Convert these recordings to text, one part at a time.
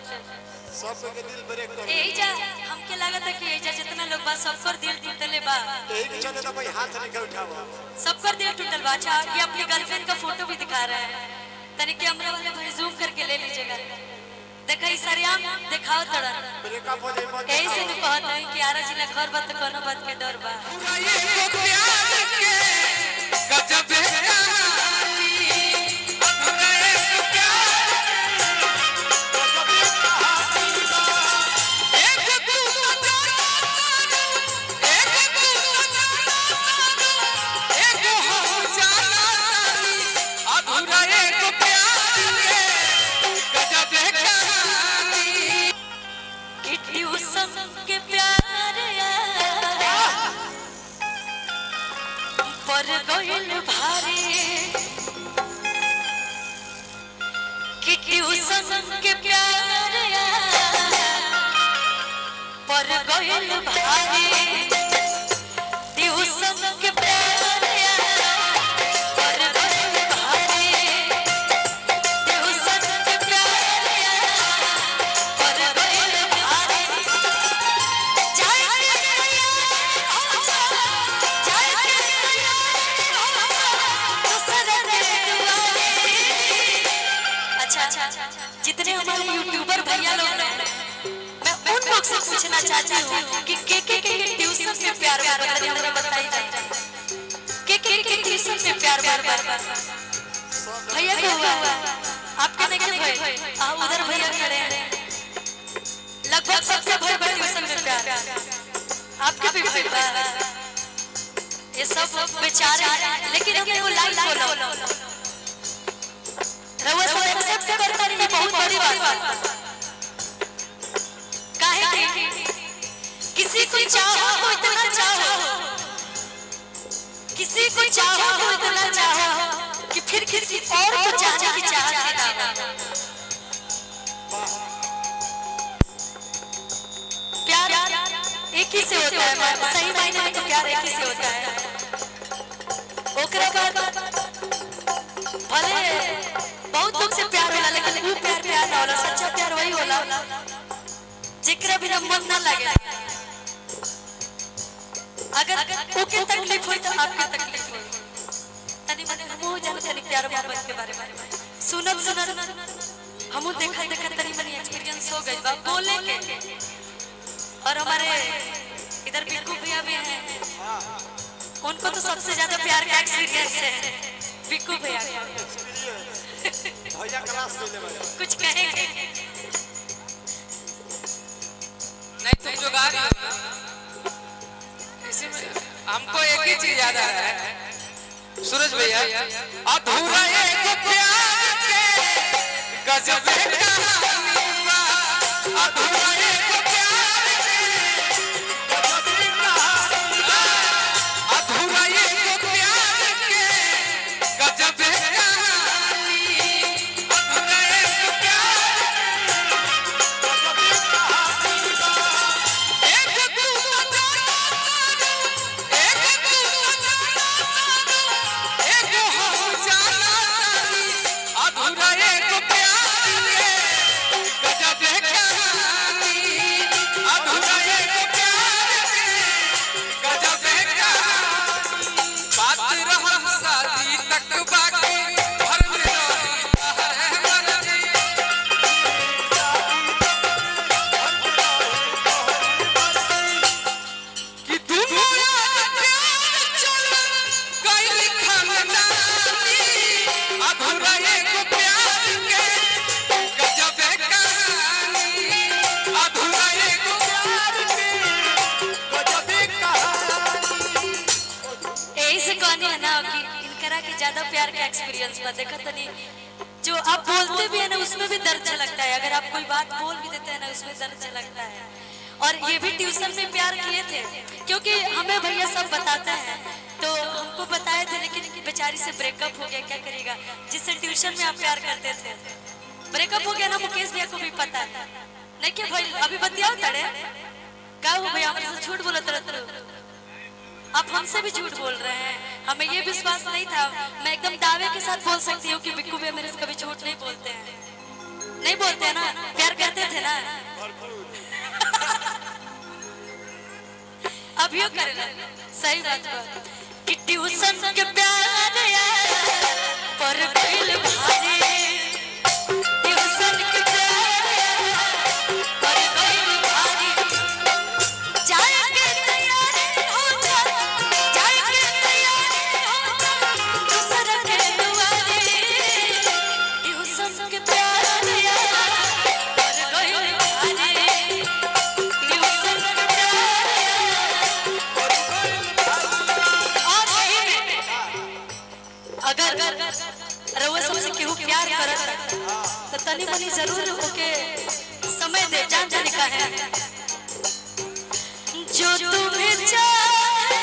सब के दिल ब्रेक कर एजा हमके लागत है कि एजा जितना लोग बा सबकर दिल टूटले बा। यही के चलते तो भाई हाथ नहीं उठावा सबकर दिल टूटल बा। अच्छा ये अपनी गर्लफ्रेंड का फोटो भी दिखा रहा है, तनी कैमरा वाले भाई जूम करके ले लीजिएगा। देखा इस सरियाम दिखाओ तड़न ब्रेकअप हो जाए मत ऐसे नहीं कहत है कि आरा जिला घर बात कोनो बात के डर बा। गजब के प्यार पर गइल भारी कि ट्यूशन के प्यार पर गइल भारी ट्यूशन के प्यार पर गइल भारी ट्यूशन के प्यार पर गइल भारी जितने हमारे यूट्यूबर भैया लोग हैं, मैं उन लोग से पूछना चाहती हूँ कि के ट्यूशन में प्यार बार बार हमरा बताइए के ट्यूशन में प्यार बार बार भैया क्या हुआ आपके नहीं क्या भाई उधर भैया खड़े हैं लगभग सबसे भाई भाई ट्यूशन में प्यार आपके भी भाई बा ये सब बेचारे लेकिन हमें वो लाइन बोलो रवा सब एक्सेप्ट करता नहीं है बहुत बड़ी बात काहे कि किसी को चाहो तो इतना चाहो किसी को चाहो तो इतना चाहो कि फिर किसी और को चाहने की चाहत ना प्यार एक ही से होता है सही मायने में तो प्यार एक ही से होता है ओकरा बाद भले बहुत लोग से प्यार होला लेकिन वो प्यार ना होला सच्चा प्यार वही होला जेकरा बिना मन ना लगे अगर ओके तकलीफ होई तो आपके तकलीफ होई तनी मने हमहु जाने तनी प्यार मोहब्बत के बारे में सुनत हमहु देखा तनी मनी एक्सपीरियंस हो गई बा बोले के और हमारे इधर बिल्कु भैया भी हैं उनको तो सबसे ज्यादा प्यार का एक्सपीरियंस है बिल्कु भैया भैया क्लास में ले भाई कुछ कहेंगे नहीं तुम जो गा रही हो इसी में हमको एक ही चीज याद आ रहा है सूरज भैया अधूरा एक प्यार के गजब कहानी बा अधूरा एक प्यार के गजब कहानी बा अधूरा एक प्यार के गजब कहानी अधूरा एक प्यार गजब कहानी बा एक तू अधूरा एक प्यार के गजब कहानी अधूरा एक प्यार के गजब कहानी बात रहल शादी तक बाकी घर में रही हर मर्जी कि दुनिया प्यार चल गइल खानदानी अधूरा एक प्यार के गजब कहानी अधूरा एक प्यार के गजब कहानी यही से कहनी है ना कि इनकरा के ज्यादा प्यार का एक्सपीरियंस बा देखा तनी जो आप बोलते भी है ना उसमें भी दर्द लगता है अगर आप कोई बात बोल भी देते हैं ना उसमें दर्द लगता है और ये भी ट्यूशन में प्यार किए थे क्योंकि हमें भैया सब बताते हैं तो हमको बताए थे लेकिन बेचारी से ब्रेकअप हो गया क्या करेगा जिससे ट्यूशन में आप प्यार करते थे ब्रेकअप हो गया ना मुकेश भैया को भी पता है नहीं क्या भाई अभी बतियाओ तड़े क्या हो भैया हमसे झूठ बोला तरह आप हमसे भी झूठ बोल रहे हैं हमें ये विश्वास नहीं था मैं एकदम दावे के साथ बोल सकती हूँ कि बिक्कू भैया मेरे से कभी झूठ नहीं बोलते हैं नहीं बोलते हैं ना, प्यार करते थे ना, अभियो करेला। सही बात बा कि ट्यूशन के प्यार यार पर दिल भारी, ट्यूशन के प्यार यार पर दिल भारी, जाएंगे तैयारी हो जा, जाएंगे तैयारी हो जा, दूसरा के दुआरे, ट्यूशन के प्यार यार पर दिल भारी, ट्यूशन के प्यार यार। और वही में अगर रउआ सबसे केहू प्यार करत तो तनी मनी जरूर ओके समय दे, जान जाने का है। जो तुम्हें चाहे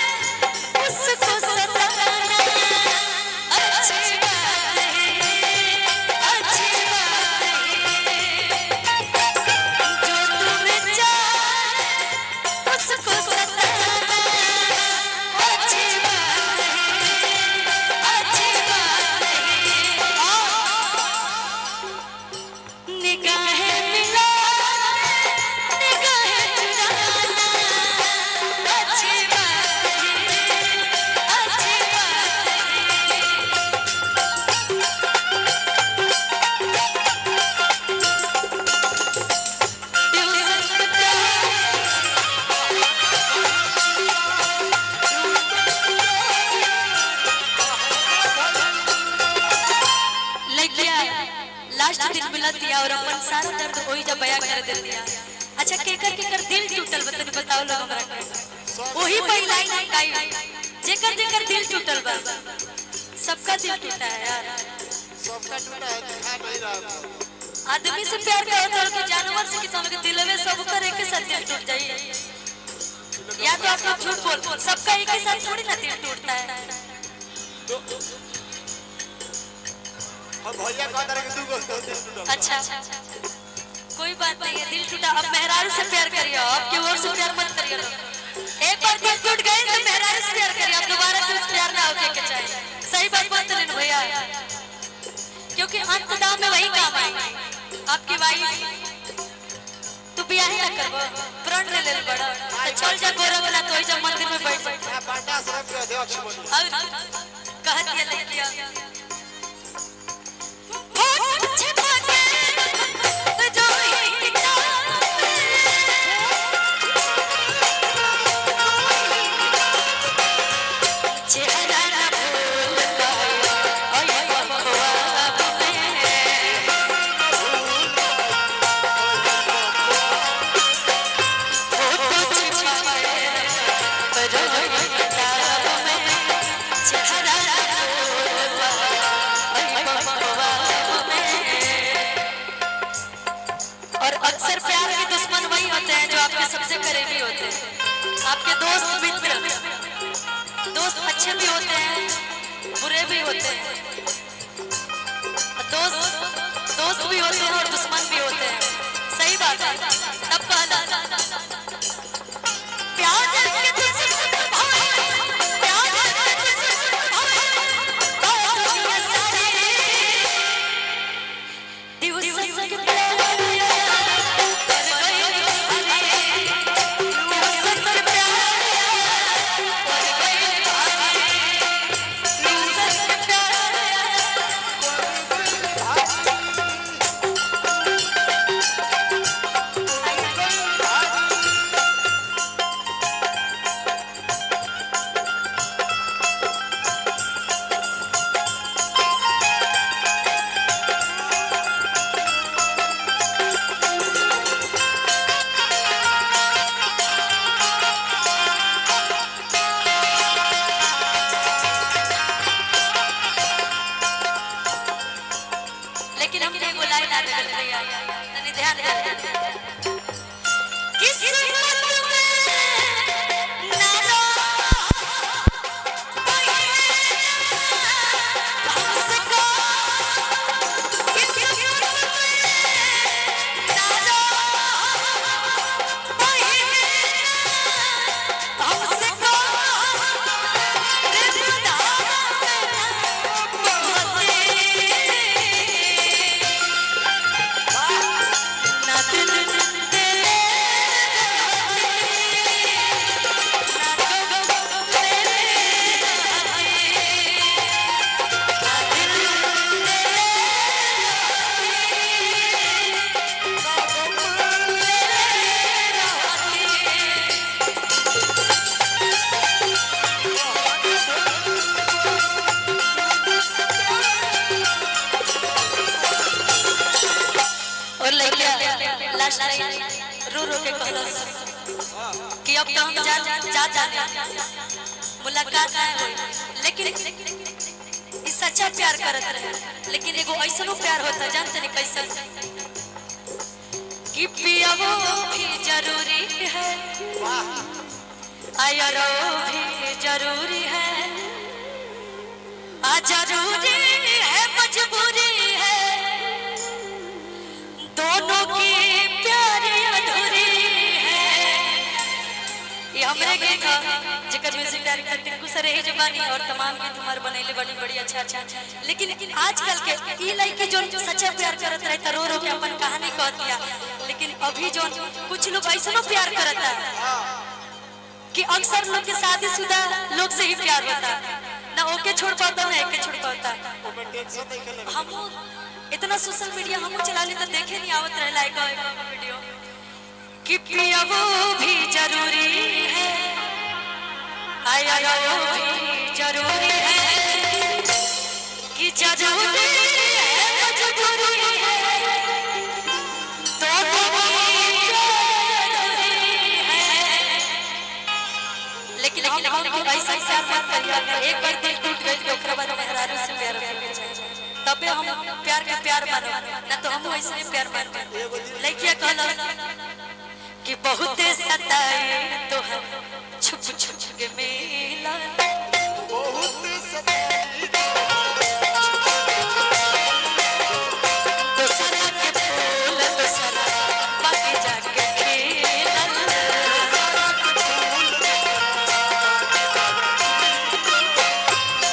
उसको सताना अच्छी बात है, अच्छी बात है। जो तुम्हें चाहे उसको सताना अच्छी बात है, अच्छी बात है। निगाहें मिला के निगाहें चुराना अच्छी बात है, अच्छी बात है। ट्यूशन के प्यार लग गया, लास्ट दिन मिला दिया और अपन सारा दर्द वही जब बयां कर दे दिया। अच्छा केकर दिल टूटल बतन बताओ लोग हमरा के, वही पहला लाइन गाई, जेकर दिल टूटल बा, सबका दिल टूटा है यार, सबका टूटा है, दिखा नहीं रहा। आदमी से प्यार करता है कि जानवर से कितना के दिल में सब कर एक साथ दिल टूट जाए, या तो आप लोग झूठ बोल, सबका एक ही साथ थोड़ी ना दिल टूटता है। हम भैया कह रहे कि तू को दिल टूटा। अच्छा कोई बात नहीं है, दिल टूटा, अब मेहरारू से प्यार करिए, आपकी ओर से प्यार मत करिए। एक बार दिल टूट गए तो मेहरारू से प्यार करिए, अब दोबारा तो उस प्यार ना होके के चाहिए। सही बात बोलते हैं भैया, क्योंकि अंतदाम में वही काम आएगी। आपकी वाइफ तू ब्याह ही ना करबो, प्रण ले ले बड़ा, तो चल जा गोरखनाथ, तो ही जब मंदिर में बैठ जा। मैं पांडा साहब के अध्यक्ष बनी। अब कहत ये लड़कियां अक्सर प्यार के दुश्मन वही होते हैं जो आपके सबसे करीबी होते हैं। आपके दोस्त मित्र, दोस्त अच्छे भी होते हैं, बुरे भी होते हैं, दोस्त भी होते हैं और दुश्मन भी होते हैं। सही बात है, तब कहला प्यार के दुश्मन भाई, प्यार के दुश्मन भाई, दुनिया सारी ट्यूशन के प्यार लास्ट लाइन रो रो के कहलस कि अब तो हम जा जाने मुलाकात ना होई, लेकिन ई सच्चा प्यार करत रहे। लेकिन एगो ऐसनो प्यार होता जानते नहीं कैसन कि पियावो भी जरूरी है, आयरो भी जरूरी है, आ जरूरी है मजबूरी है, दोनों की प्यारी अधूरी है। ये हमरे गीत जेकर म्यूजिक डायरेक्टर टिंकू सर ही जबानी और तमाम गीत हमार बनेले बड़ी अच्छा। लेकिन आजकल के ई लड़की जो सच्चा प्यार करत रहे रो रो के अपन कहानी कह दिया। लेकिन अभी जो कुछ लोग ऐसा प्यार करता है कि अक्सर लोग के शादीशुदा लोग से ही प्यार होता, ना ओके छोड़ पाता ना एके छोड़ पाता। हम इतना सोशल मीडिया हम चला ले तो देखे नहीं आवत रहे लाइक वीडियो कि पिया वो भी जरूरी है, आया वो भी जरूरी है, कि जरूरी है मजबूरी है, दोनों की जरूरी है। लेकिन हम ऐसा प्यार मत करिए, एक बार दिल टूट गई तो ओकरा बाद मेहरारू से प्यार करके चाहिए, तबे हम प्यार के प्यार मानो, ना तो हम ऐसे प्यार मानते। लड़कियां कहला कि बहुत सताए तो हम छुप छुप के मिला, बहुत सताई दूसरा के फूल दूसरा बाकी जाके खेला,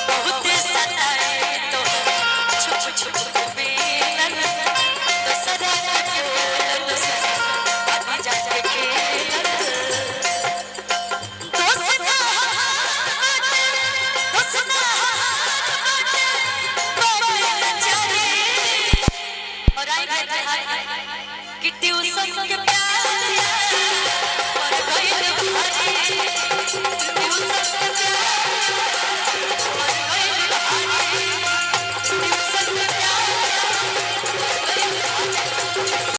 बहुत सताए तो हम छुप छुप के मिला, दूसरा के फूल दूसरा बाकी जाके खेला। और आई ट्यूशन के